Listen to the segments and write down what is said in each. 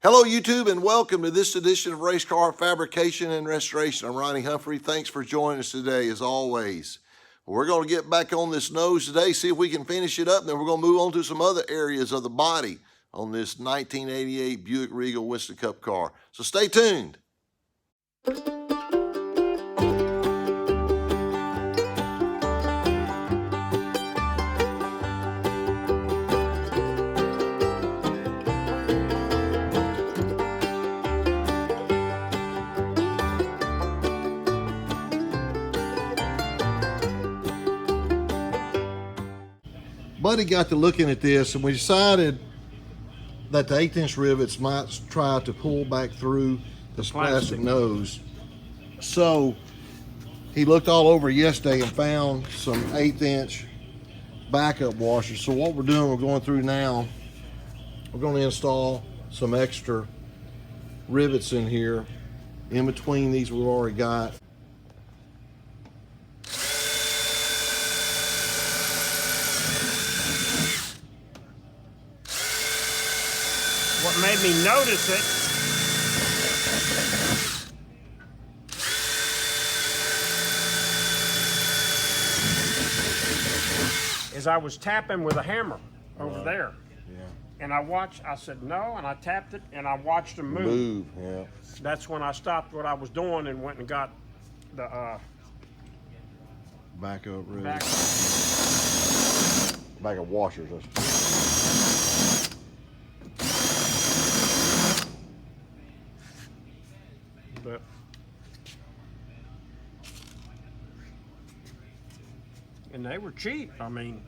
Hello YouTube and welcome to this edition of Racecar Fabrication and Restoration. I'm Ronnie Humphrey. Thanks for joining us today as always. We're going to get back on this nose today, see if we can finish it up, and then we're going to move on to some other areas of the body on this 1988 Buick Regal Winston Cup car. So stay tuned. Buddy got to looking at this and we decided that the 1/8" rivets might try to pull back through this plastic nose. So he looked all over yesterday and found some 1/8" backup washers. So what we're doing, we're going through now, we're going to install some extra rivets in here in between these we've already got. What made me notice it is I was tapping with a hammer over there. Yeah. And I said no, and I tapped it and I watched them move. Yeah. That's when I stopped what I was doing and went and got the Backup rivets. Backup washers. But and they were cheap. I mean,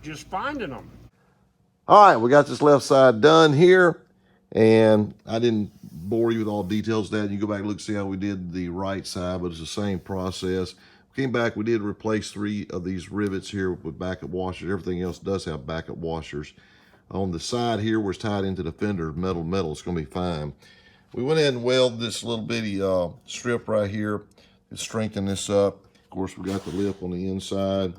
just finding them. All right, we got this left side done here, and I didn't bore you with all details of that. You go back and look, see how we did the right side, but it's the same process. We came back, we did replace 3 of these rivets here with backup washers. Everything else does have backup washers. On the side here where it's tied into the fender, metal, it's going to be fine. We went ahead and welded this little bitty strip right here to strengthen this up. Of course, we got the lip on the inside.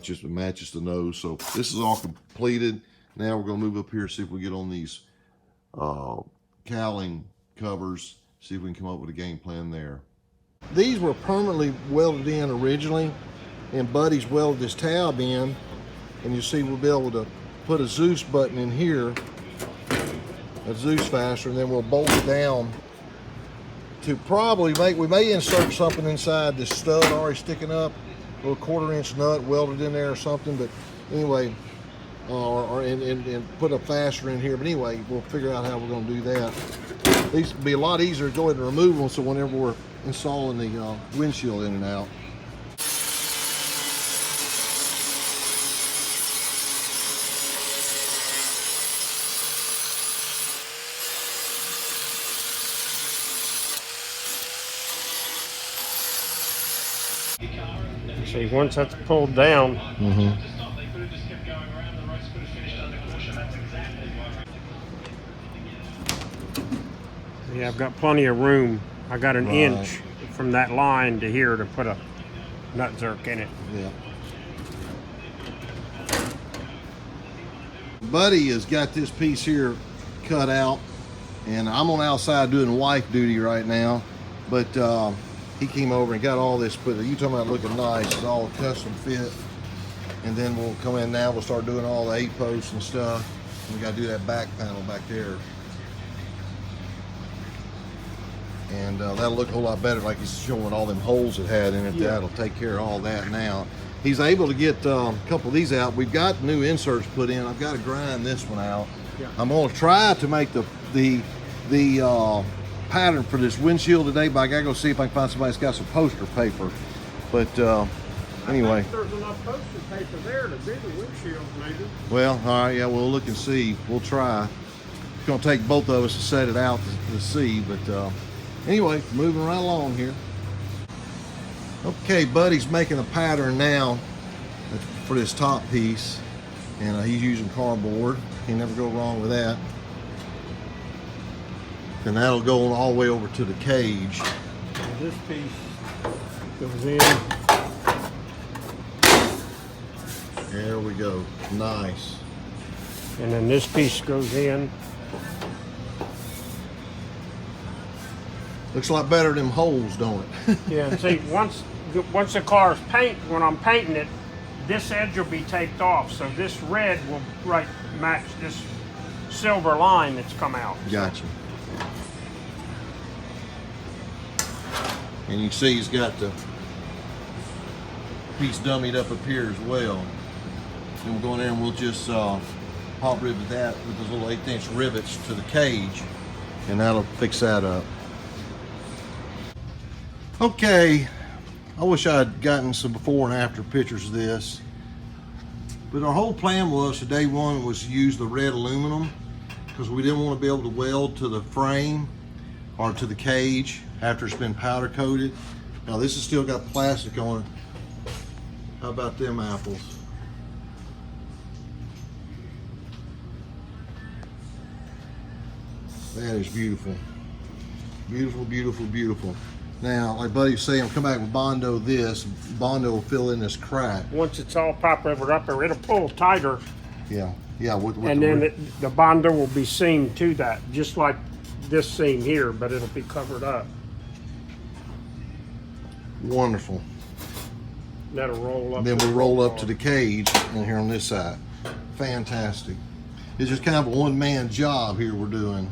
Just matches the nose. So this is all completed. Now we're going to move up here and see if we get on these cowling covers, see if we can come up with a game plan there. These were permanently welded in originally, and Buddy's welded this tab in, and you see we'll be able to put a Zeus button in here, a Zeus fastener, and then we'll bolt it down to probably we may insert something inside this stud already sticking up, a little 1/4" nut welded in there or something, but anyway, and put a fastener in here. But anyway, we'll figure out how we're going to do that. These will be a lot easier to go ahead and remove them, so whenever we're installing the windshield in and out. See, once that's pulled down, yeah, I've got plenty of room. I got an inch from that line to here to put a nut zerk in it. Yeah. Buddy has got this piece here cut out, and I'm on outside doing wife duty right now, but he came over and got all this put. You talking about looking nice? It's all custom fit, and then we'll come in now. We'll start doing all the 8 posts and stuff. We got to do that back panel back there, and that'll look a whole lot better. Like he's showing all them holes it had in it. Yeah. That'll take care of all that now. He's able to get a couple of these out. We've got new inserts put in. I've got to grind this one out. Yeah. I'm going to try to make the pattern for this windshield today, but I gotta go see if I can find somebody that's got some poster paper. But anyway, I think there's enough poster paper there to do the windshield, maybe. Well, all right, yeah, we'll look and see. We'll try. It's gonna take both of us to set it out to see, but anyway, moving right along here. Okay, Buddy's making a pattern now for this top piece, and he's using cardboard. Can never go wrong with that. And that'll go all the way over to the cage. This piece goes in. There we go. Nice. And then this piece goes in. Looks a lot better than them holes, don't it? Yeah, and see, once the car is when I'm painting it, this edge will be taped off, so this red will match this silver line that's come out. Gotcha. And you can see he's got the piece dummied up here as well. And we'll go in there and we'll just pop rivet that with those little 1/8" rivets to the cage, and that'll fix that up. Okay, I wish I had gotten some before and after pictures of this, but our whole plan was to day one was to use the red aluminum because we didn't want to be able to weld to the frame or to the cage after it's been powder coated. Now this has still got plastic on it. How about them apples? That is beautiful. Beautiful, beautiful, beautiful. Now, like Buddy was saying, come back with Bondo this. Bondo will fill in this crack. Once it's all pop riveted up there, it'll pull tighter. Yeah, yeah. And then the Bondo will be seamed to that, just like this seam here, but it'll be covered up. Wonderful. That'll roll up. Then we'll roll up to the cage and here on this side. Fantastic. It's just kind of a one-man job here we're doing.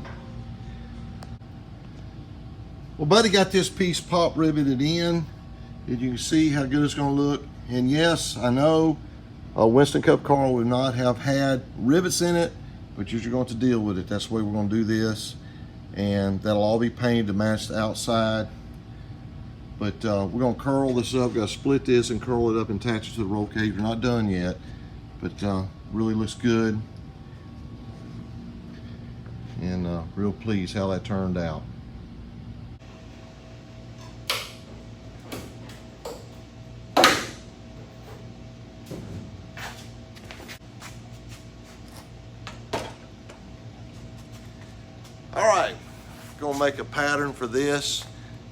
Well, Buddy got this piece pop riveted in, and you can see how good it's going to look. And yes, I know a Winston Cup car would not have had rivets in it, but you're going to deal with it. That's the way we're going to do this, and that'll all be painted to match the outside. But we're going to curl this up. Got to split this and curl it up and attach it to the roll cage. We're not done yet, but really looks good, and real pleased how that turned out. All right, gonna make a pattern for this,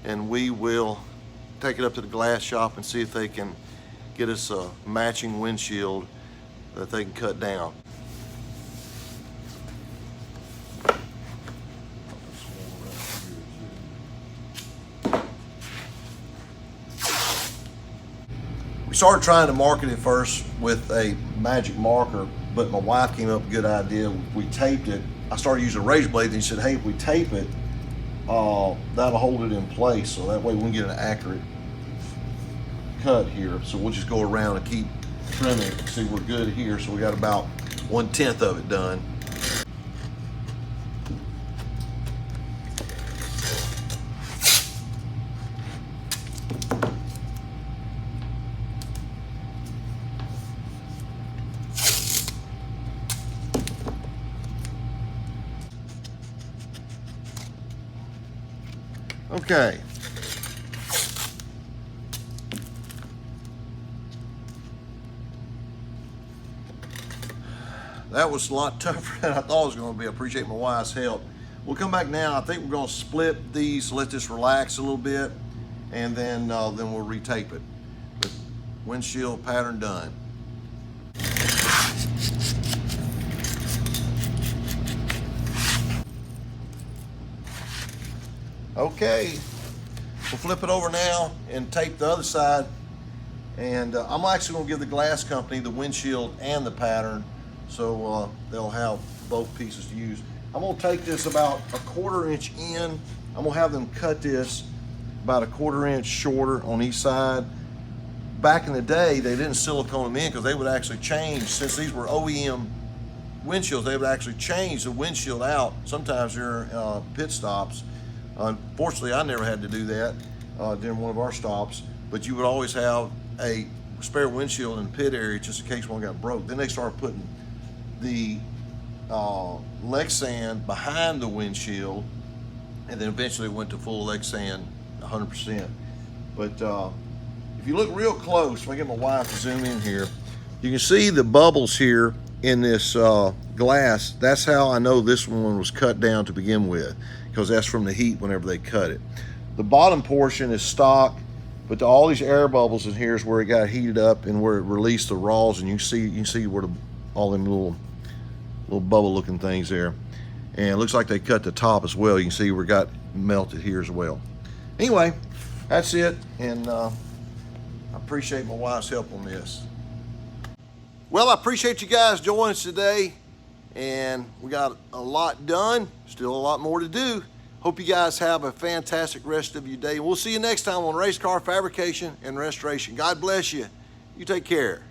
and we will take it up to the glass shop and see if they can get us a matching windshield that they can cut down. We started trying to market it first with a magic marker, but my wife came up with a good idea. We taped it. I started using a razor blade, and he said, hey, if we tape it, that'll hold it in place, so that way we can get an accurate cut here. So we'll just go around and keep trimming it. See, we're good here, so we got about 1/10 of it done. Okay. That was a lot tougher than I thought it was going to be. I appreciate my wife's help. We'll come back now. I think we're going to split these, let this relax a little bit, and then we'll retape it. But windshield pattern done. Okay, we'll flip it over now and tape the other side. And I'm actually going to give the glass company the windshield and the pattern, so they'll have both pieces to use. I'm going to take this about a 1/4 inch in. I'm going to have them cut this about a 1/4 inch shorter on each side. Back in the day, they didn't silicone them in because they would actually change, since these were OEM windshields, they would actually change the windshield out sometimes during pit stops. Unfortunately, I never had to do that during one of our stops, but you would always have a spare windshield in the pit area just in case one got broke. Then they started putting the Lexan behind the windshield, and then eventually it went to full Lexan 100%. But if you look real close, if I get my wife to zoom in here, you can see the bubbles here in this glass. That's how I know this one was cut down to begin with, because that's from the heat whenever they cut it. The bottom portion is stock, but all these air bubbles in here is where it got heated up and where it released the raws, and you can see where all them little little bubble looking things there. And it looks like they cut the top as well. You can see we got melted here as well. Anyway, that's it, and I appreciate my wife's help on this. Well, I appreciate you guys joining us today, and we got a lot done, still a lot more to do. Hope you guys have a fantastic rest of your day. We'll see you next time on Race Car Fabrication and Restoration. God bless you. You take care.